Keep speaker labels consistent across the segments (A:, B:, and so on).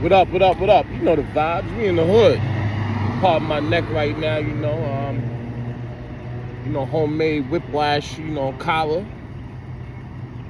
A: What up, what up, what up? You know the vibes. We in the hood. Pardon my neck right now, homemade whiplash, collar.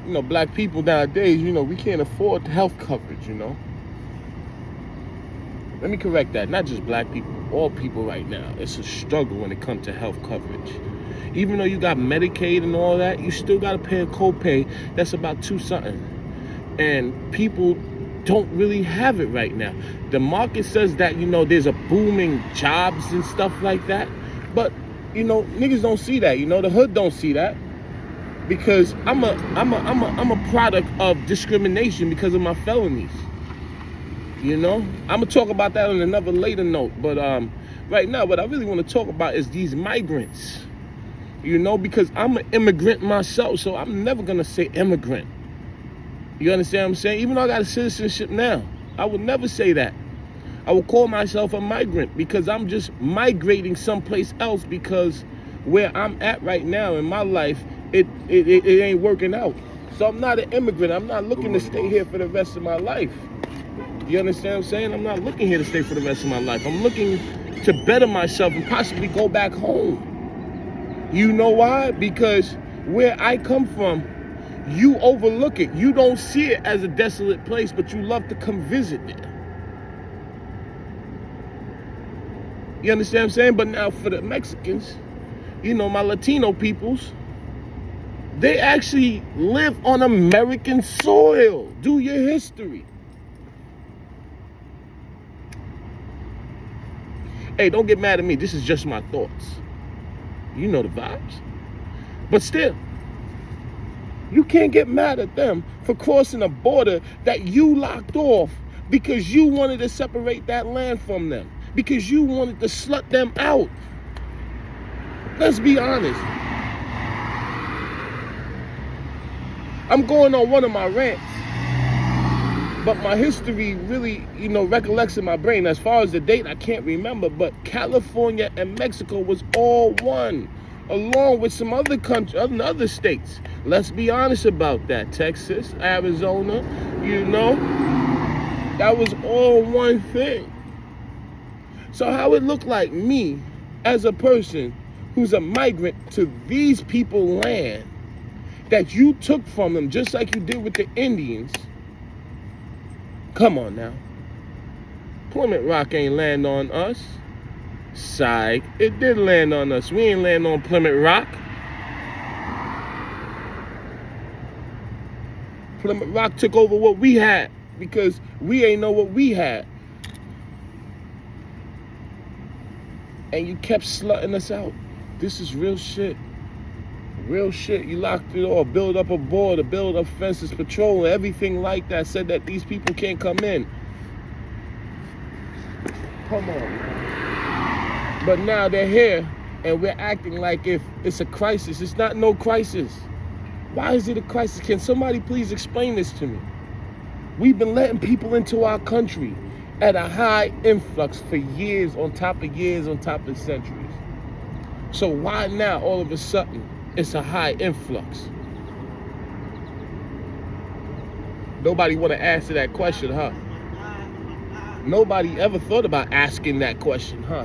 A: Black people nowadays, we can't afford health coverage, Let me correct that. Not just black people, all people right now. It's a struggle when it comes to health coverage. Even though you got Medicaid and all that, you still got to pay a copay that's about $2 something. And people don't really have it right now. The market says that, there's a booming jobs and stuff like that. But, niggas don't see that. The hood don't see that. Because I'm a product of discrimination because of my felonies. I'm gonna talk about that on another later note. But right now, what I really want to talk about is these migrants. Because I'm an immigrant myself, so I'm never gonna say immigrant. You understand what I'm saying? Even though I got a citizenship now, I would never say that. I would call myself a migrant because I'm just migrating someplace else because where I'm at right now in my life, it ain't working out. So I'm not an immigrant. I'm not looking to stay here for the rest of my life. You understand what I'm saying? I'm not looking here to stay for the rest of my life. I'm looking to better myself and possibly go back home. You know why? Because where I come from, you overlook it. You don't see it as a desolate place, but you love to come visit there. You understand what I'm saying? But now for the Mexicans, my Latino peoples, they actually live on American soil. Do your history. Hey, don't get mad at me. This is just my thoughts. You know the vibes. But still, you can't get mad at them for crossing a border that you locked off because you wanted to separate that land from them, because you wanted to slut them out. Let's be honest. I'm going on one of my rants, but my history really, recollects in my brain. As far as the date, I can't remember, but California and Mexico was all one, along with some other countries, other states. Let's be honest about that. Texas, Arizona, that was all one thing. So how it looked like me as a person who's a migrant to these people's land that you took from them just like you did with the Indians. Come on now. Plymouth Rock ain't land on us. Psych, it did land on us. We ain't land on Plymouth Rock. Plymouth Rock took over what we had because we ain't know what we had. And you kept slutting us out. This is real shit. Real shit. You locked it off, build up a border, build up fences, patrol, everything like that. Said that these people can't come in. Come on. But now they're here and we're acting like if it's a crisis. It's not no crisis. Why is it a crisis? Can somebody please explain this to me? We've been letting people into our country at a high influx for years on top of centuries. So why now all of a sudden it's a high influx? Nobody want to answer that question, huh? Nobody ever thought about asking that question, huh?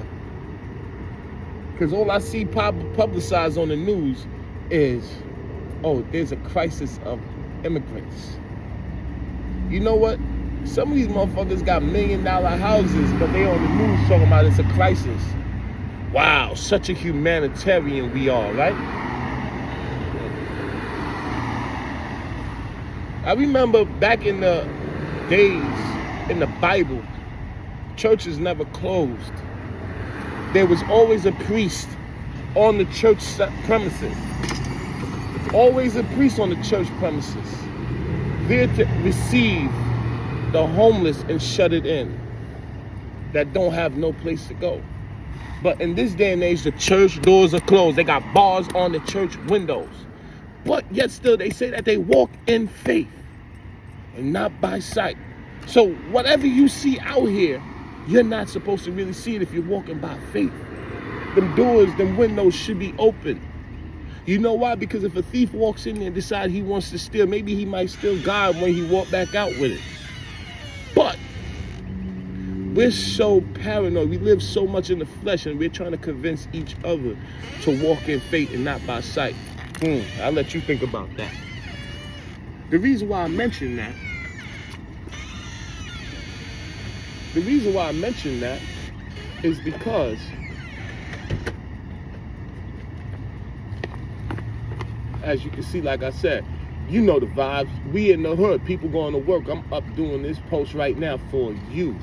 A: Because all I see publicized on the news is, oh, there's a crisis of immigrants. You know what? Some of these motherfuckers got $1 million houses, but they on the news talking about it's a crisis. Wow, such a humanitarian we are, right? I remember back in the days in the Bible, churches never closed. There was always a priest on the church premises. Always a priest on the church premises, there to receive the homeless and shut it in that don't have no place to go. But in this day and age, the church doors are closed. They got bars on the church windows. But yet still they say that they walk in faith and not by sight. So whatever you see out here, you're not supposed to really see it if you're walking by faith. Them doors, them windows should be open. You know why? Because if a thief walks in there and decides he wants to steal, maybe he might steal God when he walk back out with it. But We're so paranoid. We live so much in the flesh, and we're trying to convince each other to walk in faith and not by sight. I'll let you think about that. The reason why I mention that is because as you can see, like I said, you know the vibes. We in the hood, people going to work. I'm up doing this post right now for you.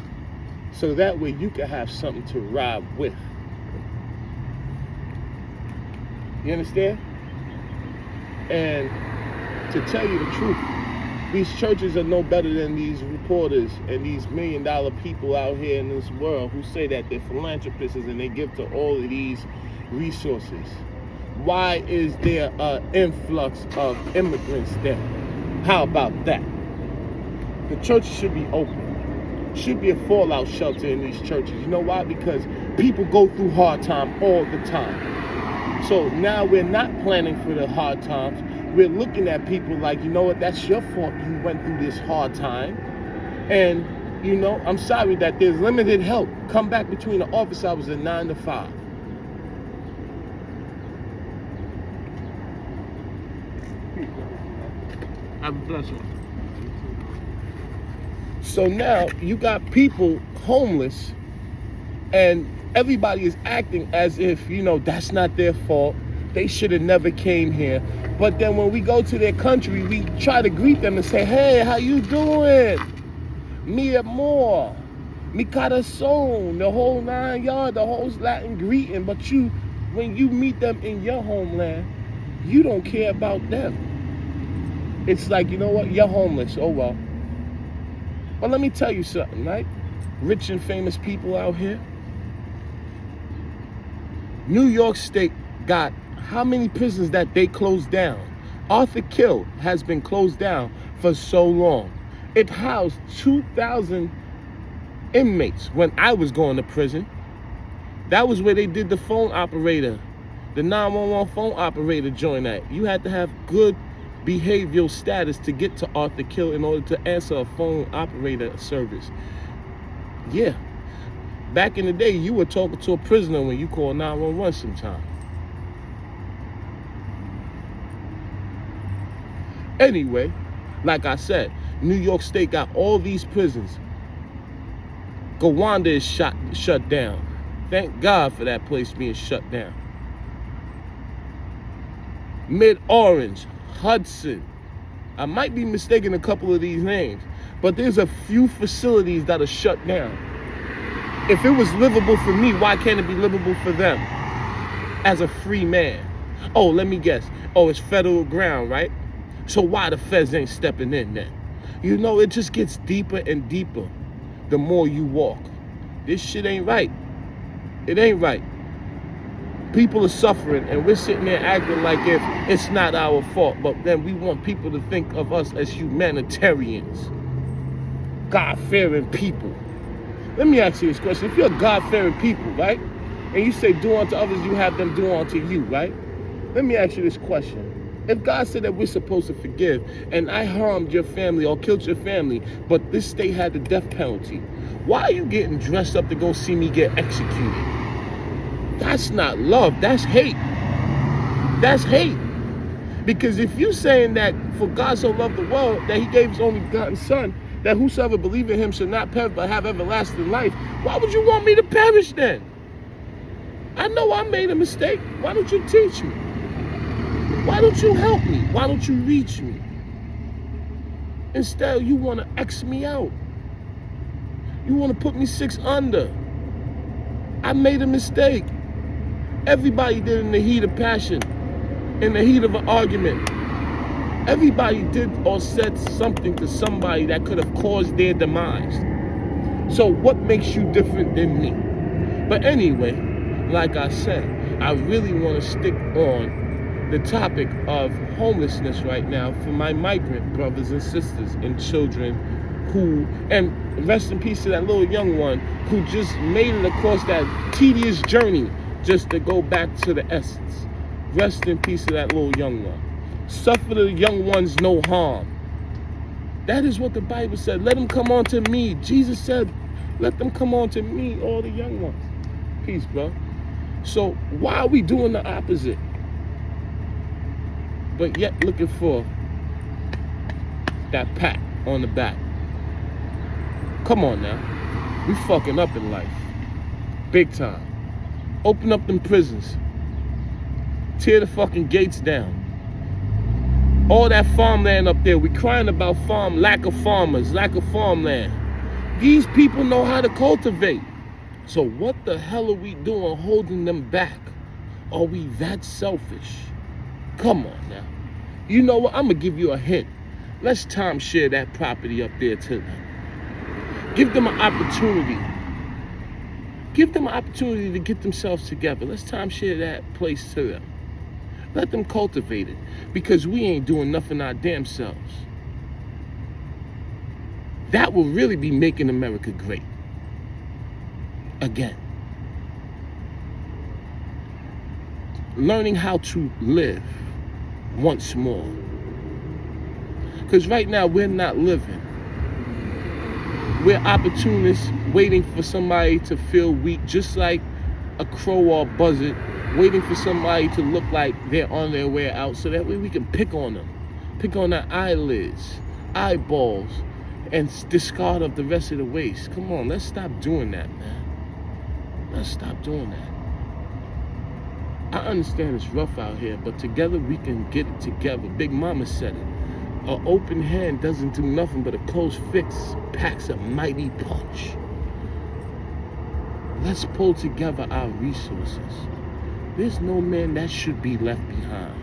A: So that way you can have something to ride with. You understand? And to tell you the truth, these churches are no better than these reporters and these $1 million people out here in this world who say that they're philanthropists and they give to all of these resources. Why is there an influx of immigrants there? How about that? The churches should be open. Should be a fallout shelter in these churches. You know why? Because people go through hard time all the time. So now we're not planning for the hard times. We're looking at people like, you know what, that's your fault you went through this hard time. And, you know, I'm sorry that there's limited help. Come back between the office hours of 9 to 5. Have a blessing. So now you got people homeless and everybody is acting as if, you know, that's not their fault. They should have never came here. But then when we go to their country, we try to greet them and say, hey, how you doing? Mi amor, mi corazón, the whole 9 yards, the whole Latin greeting. But when you meet them in your homeland, you don't care about them. It's like, you know what, you're homeless, oh well. But let me tell you something, right? Rich and famous people out here. New York State got how many prisons that they closed down? Arthur Kill has been closed down for so long. It housed 2,000 inmates when I was going to prison. That was where they did the phone operator, the 911 phone operator joint at. You had to have good behavioral status to get to Arthur Kill in order to answer a phone operator service. Yeah. Back in the day, you were talking to a prisoner when you called 911 sometime. Anyway, like I said, New York State got all these prisons. Gowanda is shut down. Thank God for that place being shut down. Mid-Orange, Hudson. I might be mistaking a couple of these names, but there's a few facilities that are shut down. If it was livable for me, why can't it be livable for them as a free man? Oh, let me guess. Oh, it's federal ground, right? So why the feds ain't stepping in then? You know, it just gets deeper and deeper the more you walk. This shit ain't right. It ain't right. People are suffering, and we're sitting there acting like if it's not our fault, but then we want people to think of us as humanitarians, God-fearing people. Let me ask you this question. If you're a God-fearing people, right, and you say do unto others, you have them do unto you, right? Let me ask you this question. If God said that we're supposed to forgive, and I harmed your family or killed your family, but this state had the death penalty, why are you getting dressed up to go see me get executed? That's not love. That's hate. That's hate. Because if you're saying that for God so loved the world that he gave his only begotten son, that whosoever believe in him shall not perish but have everlasting life, why would you want me to perish then? I know I made a mistake. Why don't you teach me? Why don't you help me? Why don't you reach me? Instead, you want to X me out. You want to put me 6 under. I made a mistake. Everybody did in the heat of passion, in the heat of an argument. Everybody did or said something to somebody that could have caused their demise. So what makes you different than me? But anyway, like I said, I really want to stick on the topic of homelessness right now for my migrant brothers and sisters and children who, and rest in peace to that little young one who just made it across that tedious journey just to go back to the essence. Rest in peace to that little young one. Suffer the young ones no harm. That is what the Bible said. Let them come unto me. Jesus said, Let them come on to me, all the young ones. Peace, bro. So why are we doing the opposite? But yet looking for that pat on the back. Come on now. We fucking up in life. Big time. Open up them prisons. Tear the fucking gates down. All that farmland up there. We crying about lack of farmers, lack of farmland. These people know how to cultivate. So what the hell are we doing holding them back? Are we that selfish? Come on now. You know what? I'm going to give you a hint. Let's timeshare that property up there to them. Give them an opportunity. Give them an opportunity to get themselves together. Let's timeshare that place to them. Let them cultivate it. Because we ain't doing nothing our damn selves. That will really be making America great. Again. Learning how to live once more. Because right now we're not living. We're opportunists waiting for somebody to feel weak, just like a crow or a buzzard, waiting for somebody to look like they're on their way out so that way we can pick on them. Pick on their eyelids, eyeballs, and discard of the rest of the waste. Come on, let's stop doing that, man. Let's stop doing that. I understand it's rough out here, but together we can get it together. Big Mama said it. An open hand doesn't do nothing, but a closed fist packs a mighty punch. Let's pull together our resources. There's no man that should be left behind.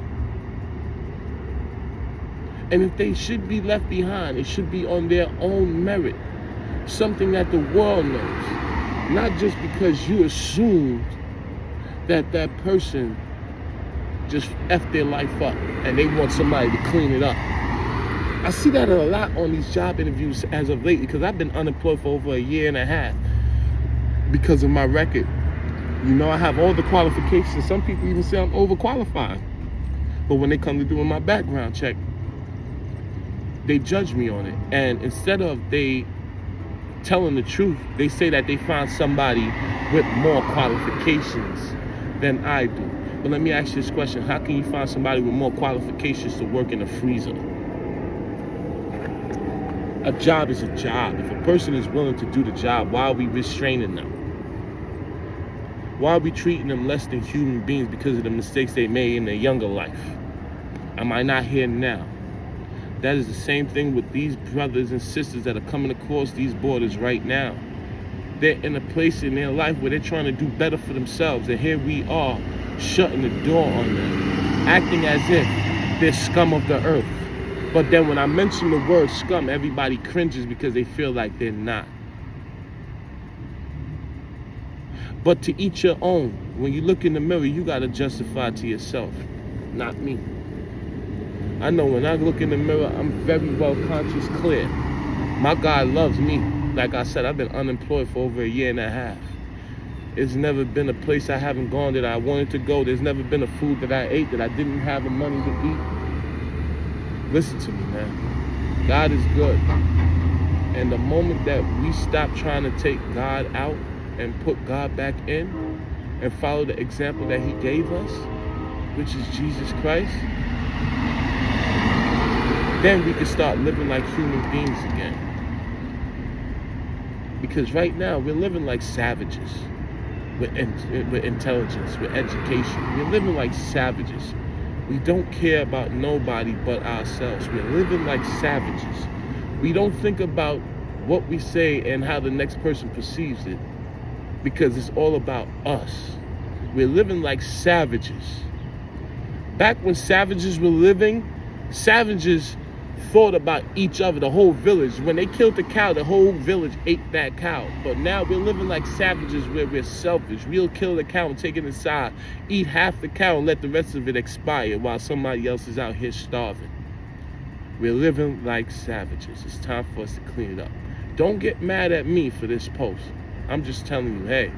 A: And if they should be left behind, it should be on their own merit. Something that the world knows. Not just because you assumed that that person just effed their life up and they want somebody to clean it up. I see that a lot on these job interviews as of late because I've been unemployed for over a year and a half because of my record. You know, I have all the qualifications. Some people even say I'm overqualified. But when they come to doing my background check, they judge me on it. And instead of they telling the truth, they say that they find somebody with more qualifications than I do. But let me ask you this question. How can you find somebody with more qualifications to work in a freezer? A job is a job. If a person is willing to do the job, why are we restraining them? Why are we treating them less than human beings because of the mistakes they made in their younger life? Am I not here now? That is the same thing with these brothers and sisters that are coming across these borders right now. They're in a place in their life where they're trying to do better for themselves. And here we are shutting the door on them, acting as if they're scum of the earth. But then when I mention the word scum, everybody cringes because they feel like they're not. But to each your own. When you look in the mirror, you got to justify to yourself, not me. I know when I look in the mirror, I'm very well conscious, clear. My God loves me. Like I said, I've been unemployed for over a year and a half. There's never been a place I haven't gone that I wanted to go. There's never been a food that I ate that I didn't have the money to eat. Listen to me, man. God is good. And the moment that we stop trying to take God out and put God back in and follow the example that he gave us, which is Jesus Christ, then we can start living like human beings again. Because right now, we're living like savages with intelligence, with education. We're living like savages. We don't care about nobody but ourselves. We're living like savages. We don't think about what we say and how the next person perceives it because it's all about us. We're living like savages. Back when savages were living, savages thought about each other, the whole village. When they killed the cow, the whole village ate that cow. But now we're living like savages where we're selfish. We'll kill the cow and take it inside, eat half the cow and let the rest of it expire while somebody else is out here starving. We're living like savages. It's time for us to clean it up. Don't get mad at me for this post. I'm just telling you, hey,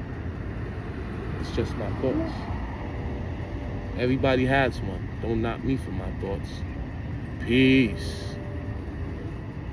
A: it's just my thoughts. Everybody has one. Don't knock me for my thoughts. Peace.